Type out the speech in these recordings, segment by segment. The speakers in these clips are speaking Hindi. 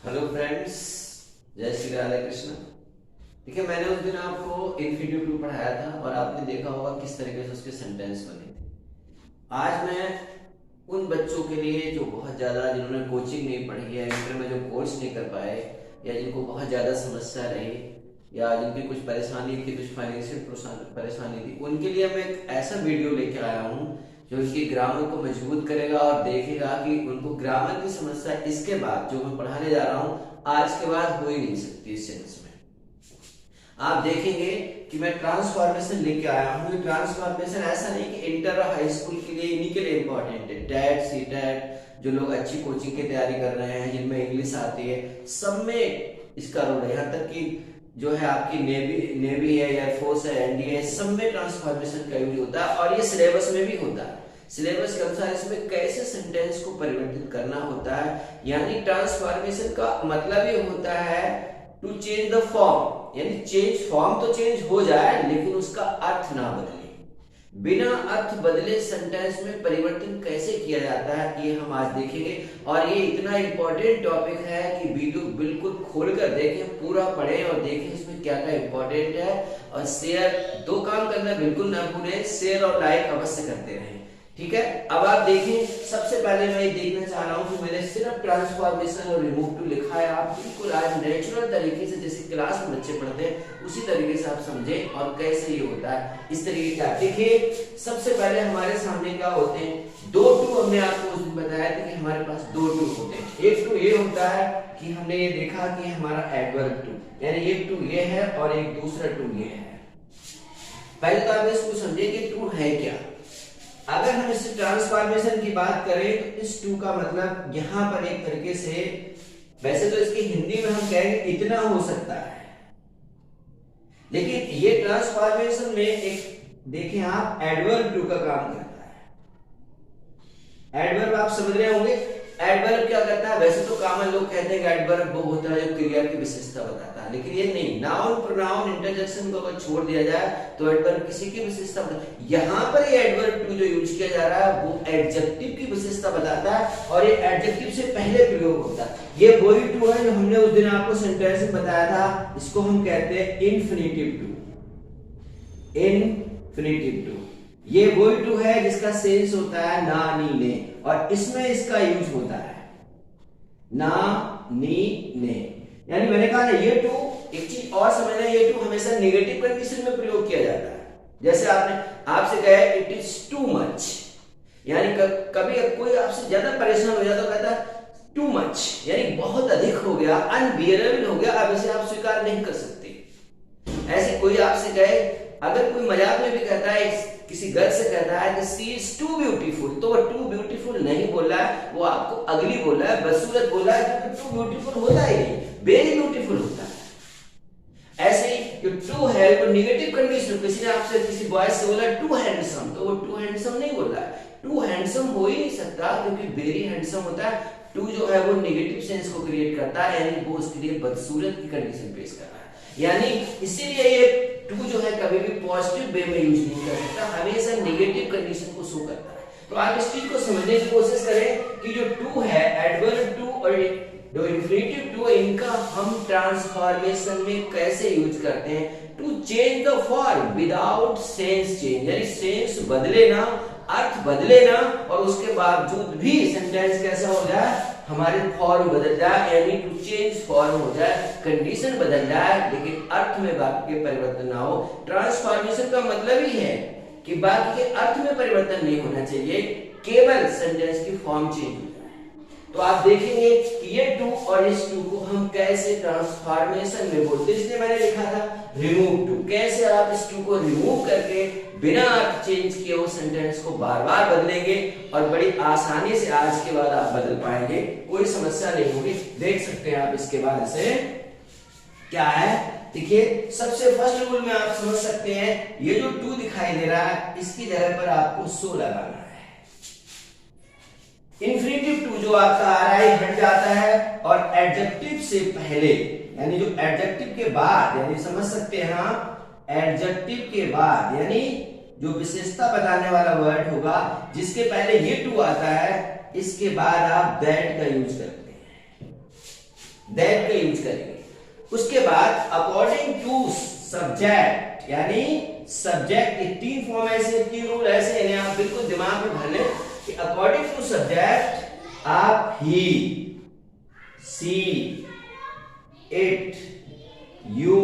हेलो फ्रेंड्स, जय श्री राधे कृष्ण। देखिए, मैंने उस दिन आपको इन्फिनिटिव टू पढ़ाया था और आपने देखा होगा किस तरीके से उसके सेंटेंस बने थे। आज मैं उन बच्चों के लिए जो बहुत ज़्यादा, जिन्होंने कोचिंग नहीं पढ़ी है, इंटर में जो कोर्स नहीं कर पाए, या जिनको बहुत ज़्यादा समस्या रही, या जिनकी कुछ परेशानी थी, कुछ फाइनेंशियल परेशानी थी, उनके लिए मैं एक ऐसा वीडियो लेके आया हूँ जो उनकी ग्रामर को मजबूत करेगा और देखेगा कि उनको ग्रामर की समस्या इसके बाद जो मैं पढ़ाने जा रहा हूँ आज के बाद हो ही नहीं सकती। इस सेंस में आप देखेंगे कि मैं ट्रांसफॉर्मेशन लेके आया हूँ। ये ट्रांसफॉर्मेशन ऐसा नहीं कि इंटर और हाई स्कूल के लिए, इन्हीं के लिए इंपॉर्टेंट है। टेट, सी टेट, जो लोग अच्छी कोचिंग की तैयारी कर रहे हैं, जिनमें इंग्लिश आती है, सब में इसका रोल है। यहाँ तक कि जो है आपकी नेवी है, एयरफोर्स है, एनडीए, सब में ट्रांसफॉर्मेशन का यूज होता है और ये सिलेबस में भी होता है। सिलेबस के अनुसार इसमें कैसे सेंटेंस को परिवर्तित करना होता है, यानी ट्रांसफॉर्मेशन का मतलब ये होता है टू चेंज द फॉर्म, यानी चेंज फॉर्म तो चेंज हो जाए लेकिन उसका अर्थ ना बदले। बिना अर्थ बदले सेंटेंस में परिवर्तन कैसे किया जाता है, ये हम आज देखेंगे। और ये इतना इंपॉर्टेंट टॉपिक है कि वीडियो बिल्कुल खोलकर देखें, पूरा पढ़ें और देखें इसमें क्या क्या इंपॉर्टेंट है। और शेयर, दो काम करना बिल्कुल ना भूलें, शेयर और लाइक अवश्य करते रहें, ठीक है। अब आप देखें, सबसे पहले मैं ये देखना चाह रहा हूं कि मैंने सिर्फ ट्रांसफॉर्मेशन और रिमूव टू लिखा है। आप बिल्कुल आज नेचुरल तरीके से, जैसे क्लास में बच्चे पढ़ते हैं उसी तरीके से आप समझें और कैसे ये होता है इस तरीके का। देखिए, सबसे पहले हमारे सामने क्या होते हैं, दो टू। हमने आपको उस दिन बताया था कि हमारे पास दो टू होते हैं। एक टू ये होता है कि हमने ये देखा कि हमारा एडवर्ब टू, यानी एक टू ये है और एक दूसरा टू ये है। पहले तो आप इसको समझिए कि टू है क्या। अगर हम इस ट्रांसफॉर्मेशन की बात करें तो इस टू का मतलब यहां पर एक तरीके से, वैसे तो इसकी हिंदी में हम कहेंगे इतना हो सकता है, लेकिन ये ट्रांसफॉर्मेशन में एक देखें आप, एडवर्ब टू का काम करता है। एडवर्ब आप समझ रहे होंगे, एडवर्ब क्या करता है। वैसे तो कॉमन लोग कहते हैं कि एडवर्ब वो होता है जो क्रिया की विशेषता बताता है, लेकिन ये नहीं। नाउन, प्रोनाउन, इंटरजेक्शन को अगर छोड़ दिया जाए तो एडवर्ब किसी की विशेषता बताता है। यहाँ पर ये एडवर्ब टू जो यूज किया जा रहा है वो एडजेक्टिव की विशेषता बताता है और ये एडजेक्टिव से पहले प्रयोग होता है। ये वही टू है जो हमने उस दिन आपको सेंटेंस में बताया था, इसको हम कहते हैं इन्फिनिटिव टू। इन्फिनिटिव टू ये वही टू है जिसका सेंस होता है ना, नी, ने, और इसमें इसका यूज होता है ना, नी, ने। यानी मैंने कहा ना, ये टू, एक चीज और समझना, ये टू हमेशा नेगेटिव कंडीशन में प्रयोग किया जाता है। जैसे आपसे कहा इट इज टू मच, यानी कभी कोई आपसे ज्यादा परेशान हो जाता तो कहता है टू मच, यानी बहुत अधिक हो गया, अनबियरेबल हो गया, अब इसे आप स्वीकार नहीं कर सकते। ऐसे कोई आपसे कहे, अगर कोई मजाक में भी कहता है, किसी गर्ल से कहता है कि सी इज टू ब्यूटीफुल, तो वो टू ब्यूटीफुल नहीं बोल रहा है, वो आपको अगली बोल रहा है, बदसूरत बोल रहा है, क्योंकि टू ब्यूटीफुल होता ही नहीं, वेरी ब्यूटीफुल होता है। ऐसे ही जो टू है वो निगेटिव कंडीशन, किसी ने आपसे, किसी बॉय से बोला टू हैंडसम, तो वो टू हैंडसम नहीं बोल रहा है, टू हैंडसम हो ही नहीं सकता, क्योंकि वेरी हैंडसम होता है। टू जो है वो निगेटिव सेंस को क्रिएट करता है, यानी वो उसके लिए बदसूरत की कंडीशन पेश कर रहा है। यानी इसीलिए ये टू जो है कभी भी पॉजिटिव वे में यूज नहीं कर सकता, हमेशा नेगेटिव कंडीशन को शो करता है। तो आप इस चीज को समझने की कोशिश करें कि जो टू है, एडवर्ब टू और जो इन्फिनिटिव टू है, इनका हम ट्रांसफॉर्मेशन में कैसे यूज करते हैं। To change the form without sense change, यानी सेंस बदले ना, अर्थ बदले ना, और उसके बावजूद भी सेंटेंस कैसा हो जाए, हमारे फॉर्म बदल जाए, यानी टू चेंज फॉर्म हो जाए, कंडीशन बदल जाए, लेकिन अर्थ में बाकी के परिवर्तन ना हो। ट्रांसफॉर्मेशन का मतलब ही है कि बाकी के अर्थ में परिवर्तन नहीं होना चाहिए, केवल सेंटेंस की फॉर्म चेंज हो जाए। तो आप देखेंगे कि ये टू और इस टू को हम कैसे ट्रांसफॉर्मेशन में बोलते हैं, इसलिए मैंने लिखा था रिमूव टू। कैसे आप इस टू को रिमूव करके बिना अर्थ चेंज किए वो सेंटेंस को बार बार बदलेंगे, और बड़ी आसानी से आज के बाद आप बदल पाएंगे, कोई समस्या नहीं होगी। देख सकते हैं आप इसके बाद से क्या है। देखिए, सबसे फर्स्ट रूल में आप समझ सकते हैं, ये जो टू दिखाई दे रहा है इसकी जगह पर आपको सो लगाना है। इन्फिनिटिव टू जो आपका आ रहा है हट जाता है, और एडजेक्टिव से पहले, यानी जो एडजेक्टिव के बाद, यानी समझ सकते हैं आप, एडजेक्टिव के बाद यानी जो विशेषता बताने वाला वर्ड होगा जिसके पहले ये टू आता है, इसके बाद आप दैट का यूज करते हैं। दैट का यूज करेंगे। उसके बाद अकॉर्डिंग टू सब्जेक्ट, यानी सब्जेक्ट के 3 फॉर्म ऐसे, 3 रूल ऐसे, इन्हें आप बिल्कुल दिमाग में भर लें कि अकॉर्डिंग टू सब्जेक्ट आप ही, सी, इट, यू,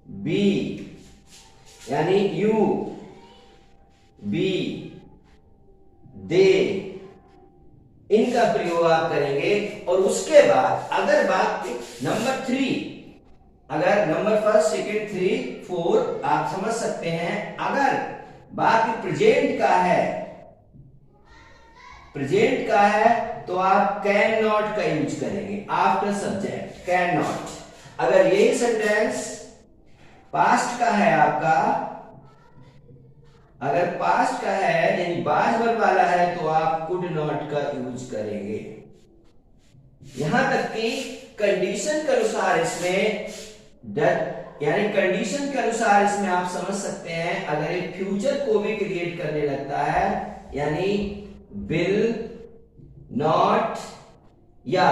बी, यानी यू, बी, दे, इनका प्रयोग आप करेंगे। और उसके बाद अगर बात नंबर 3, अगर नंबर 1, 2, 3, 4 आप समझ सकते हैं, अगर बात प्रेजेंट का है, प्रेजेंट का है तो आप कैन नॉट का यूज करेंगे आफ्टर सब्जेक्ट, कैन नॉट। अगर यही सेंटेंस पास्ट का है आपका, अगर पास्ट का है यानी बाज वर्ब वाला है तो आप कुड नॉट का यूज करेंगे। यहां तक कि कंडीशन के अनुसार इसमें यानी कंडीशन के अनुसार इसमें आप समझ सकते हैं, अगर ये फ्यूचर को भी क्रिएट करने लगता है, यानी विल नॉट या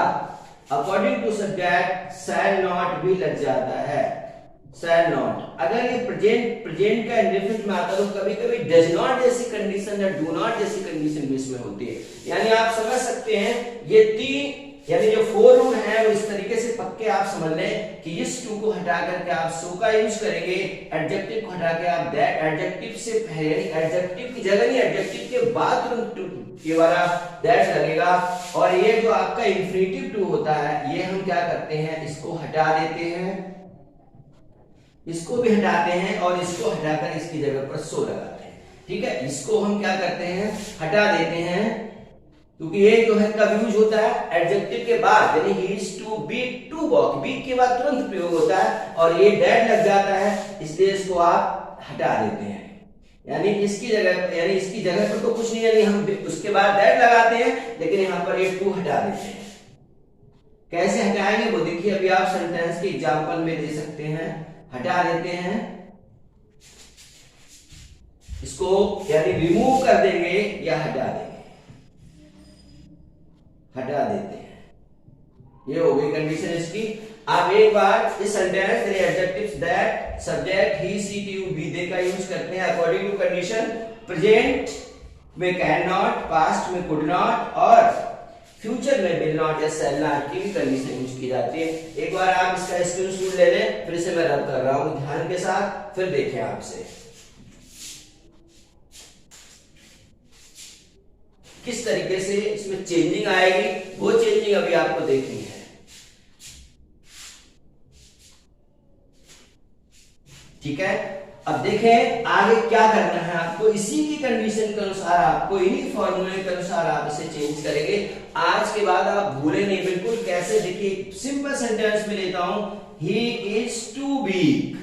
according to subject shall not भी लग जाता है, शैल नॉट। अगर ये प्रेजेंट का इंडेफिनिट में आता है तो कभी कभी डज नॉट जैसी कंडीशन या डू नॉट जैसी कंडीशन भी इसमें होती है। यानी आप समझ सकते हैं ये 3 यानी जो 4 रूल हैं वो इस तरीके से पक्के आप समझ लें कि इस टू को हटा करके आप सो का यूज करेंगे, एडजेक्टिव को हटा के आप दैट, एडजेक्टिव से पहले एडजेक्टिव की जगह नहीं, एडजेक्टिव के बाद तुरंत ये वाला दैट लगेगा। और ये जो आपका इंफिनिटिव टू होता है ये हम क्या करते हैं, इसको हटा देते हैं, इसको भी हटाते हैं और इसको हटाकर इसकी जगह पर सो लगाते हैं। ठीक है, इसको हम क्या करते हैं, हटा देते हैं, क्योंकि ये जो है कब यूज होता है, एडजेक्टिव के बाद, यानी he is to be, to walk, be के बाद तुरंत प्रयोग होता है और ये डेड लग जाता है, इसलिए इसको आप हटा देते हैं। यानी इसकी जगह, यानी इसकी जगह पर तो कुछ नहीं, यानी हम उसके बाद डेड लगाते हैं लेकिन यहां पर ये टू हटा देते हैं। कैसे हटाएंगे वो देखिए, अभी आप सेंटेंस के एग्जांपल में दे सकते हैं। हटा देते हैं इसको, यानी रिमूव कर देंगे या हटा देंगे, हटा देते हैं, ये हो गई कंडीशन इसकी। आप एक बार इस सेंटेंस के adjectives that, subject he, she, you, we, they का यूज करते हैं अकॉर्डिंग टू कंडीशन। प्रेजेंट में कैन नॉट, पास्ट में कुड नॉट और फ्यूचर में विल नॉट या शैल नॉट की भी कंडीशन यूज की जाती है। एक बार आप इसका स्क्रीनशॉट ले लें, फिर से मैं रब कर रहा हूं ध्यान के साथ, फिर देखें आपसे किस तरीके से इसमें चेंजिंग आएगी, वो चेंजिंग अभी आपको देखनी है। ठीक है, अब देखें आगे क्या करना है आपको, इसी की कंडीशन के अनुसार, आपको इन्हीं फॉर्मूले के अनुसार आप इसे चेंज करेंगे। आज के बाद आप भूले नहीं बिल्कुल। कैसे, देखिए सिंपल सेंटेंस में लेता हूं, he is too weak,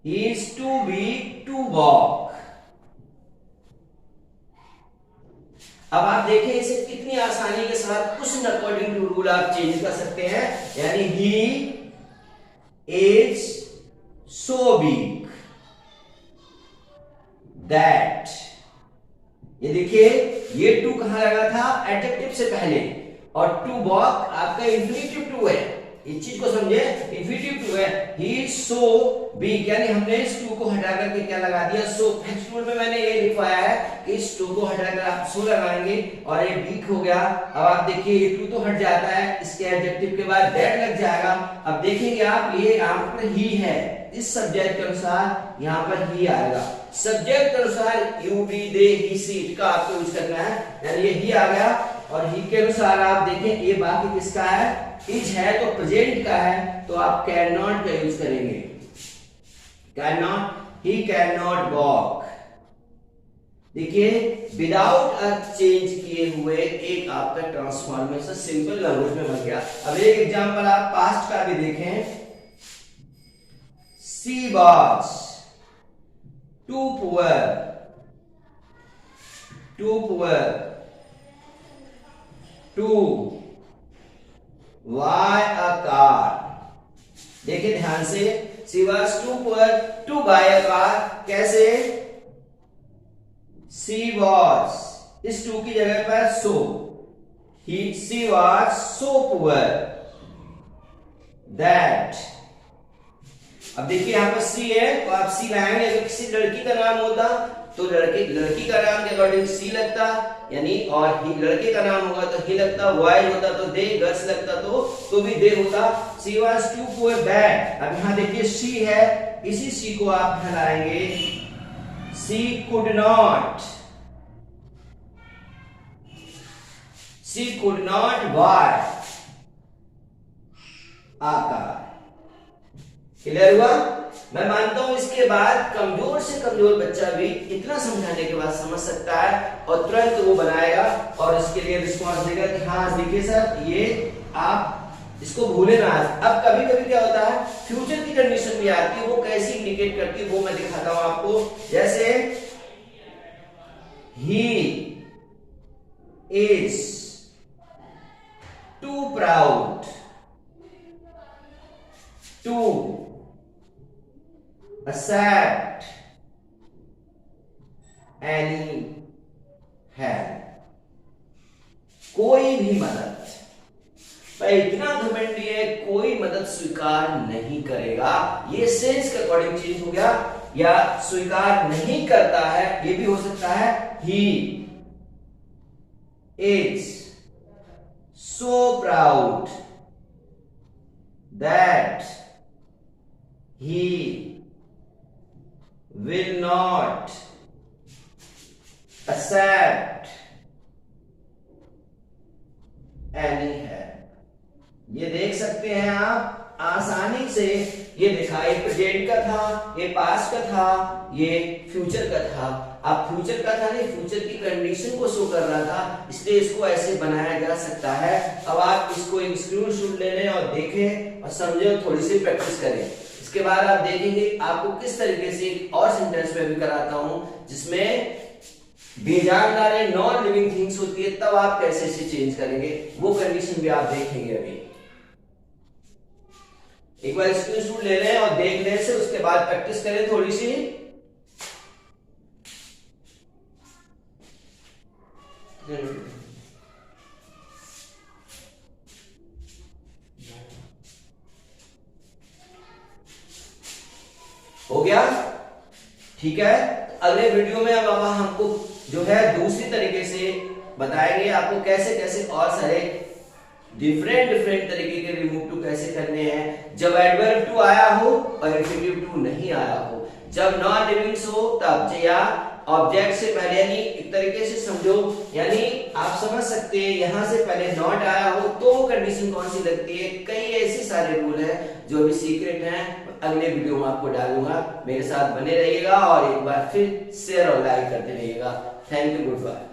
he is too weak to walk. अब आप देखें इसे कितनी आसानी के साथ उस अकॉर्डिंग टू रूल आप चेंज कर सकते हैं। यानी he is so weak that, ये देखिए ये टू कहां लगा था, एडजेक्टिव से पहले, और टू वॉक आपका इंफिनिटिव टू है, इस चीज को समझे, इंफिनिटिव टू है। ही इज सो वीक, यानी हमने इस टू को हटा करके क्या लगा दिया, सो। नेक्स्ट रूल में मैंने ये लिखवाया है कि इस टू को हटाकर आप सो लगाएंगे और ये वीक हो गया। अब आप देखिए ये टू तो हट जाता है, इसके एडजेक्टिव के बाद दैट लग जाएगा। अब देखेंगे आप, ये यहाँ पर ही है, इस सब्जेक्ट के अनुसार यहाँ पर ही आएगा। सब्जेक्ट के अनुसार you, we, they, he, she, it का आपको यूज करना है, यानी ये ही आ गया। और ही के अनुसार आप देखें ये बाकी किसका है, इज है तो प्रेजेंट का है, तो आप कैन नॉट का यूज करेंगे। Can not, he can not walk. देखिए विदाउट अ चेंज किए हुए एक आपका ट्रांसफॉर्मेशन सिंपल लैंग्वेज में बन गया। अब एक एग्जांपल आप पास्ट का भी देखें। She was too poor, too poor to buy a car। देखिए ध्यान से, she was too poor to buy a car। कैसे, she was, इस टू की जगह पर so, she was so poor that, अब देखिए यहाँ पर सी है तो आप सी लाएंगे। अगर किसी लड़की का नाम होता तो लड़की का नाम के अकॉर्डिंग सी लगता, यानी और ही लड़के का नाम होगा तो ही लगता, बॉय होता तो दे, गर्ल्स लगता तो भी दे होता। She was too poor that, अब यहाँ देखिए सी है, इसी सी को आप हटाएंगे, सी कुड नॉट बाय आकार। क्लियर हुआ? मैं मानता हूं इसके बाद कमजोर से कमजोर बच्चा भी इतना समझाने के बाद समझ सकता है और तुरंत वो बनाएगा और इसके लिए रिस्पॉन्स देगा कि हाँ देखिए सर ये आप इसको भूले ना। अब कभी कभी क्या होता है, फ्यूचर की कंडीशन भी आती है, वो कैसी इंडिकेट करती है वो मैं दिखाता हूं आपको। जैसे he is too proud to accept any help, कोई भी मदद, मैं इतना घमंडी है कोई मदद स्वीकार नहीं करेगा, ये सेंस के अकॉर्डिंग चेंज हो गया। या स्वीकार नहीं करता है, ये भी हो सकता है he is so proud that he will not accept any help। ये देख सकते हैं आप आसानी से, ये देखा ये प्रेजेंट का था, ये पास्ट का था, ये फ्यूचर का था। अब फ्यूचर का था नहीं, फ्यूचर की कंडीशन को शो कर रहा था, इसलिए इसको ऐसे बनाया जा सकता है। अब आप इसको एक स्क्रीनशॉट ले लें और देखें और समझें और थोड़ी सी प्रैक्टिस करें। इसके बाद आप देखेंगे आपको किस तरीके से एक और सेंटेंस में भी कराता हूं जिसमें बेजानदार नॉन लिविंग थिंग्स होती है, तब आप कैसे इसे चेंज करेंगे वो कंडीशन भी आप देखेंगे। अभी एक बार स्क्रीनशॉट ले लें और देख लें से, उसके बाद प्रैक्टिस करें थोड़ी सी। हो गया? ठीक है, अगले वीडियो में अब हमको जो है दूसरी तरीके से बताएंगे आपको कैसे कैसे और सारे डिफरेंट तरीके के रिमूव टू कैसे करने हैं, जब एडवर्ब टू आया हो और इंफिनिटिव टू नहीं आया हो, जब नॉन लिविंग्स हो तब, या ऑब्जेक्ट से पहले, यानी एक तरीके से समझो, यानी आप समझ सकते हैं यहां से पहले नॉट आया हो तो कंडीशन कौन सी लगती है। कई ऐसे सारे रूल हैं जो अभी सीक्रेट हैं, अगले वीडियो में आपको डालूंगा। मेरे साथ बने रहिएगा और एक बार फिर शेयर और लाइक करते रहिएगा। Thank you, good bye.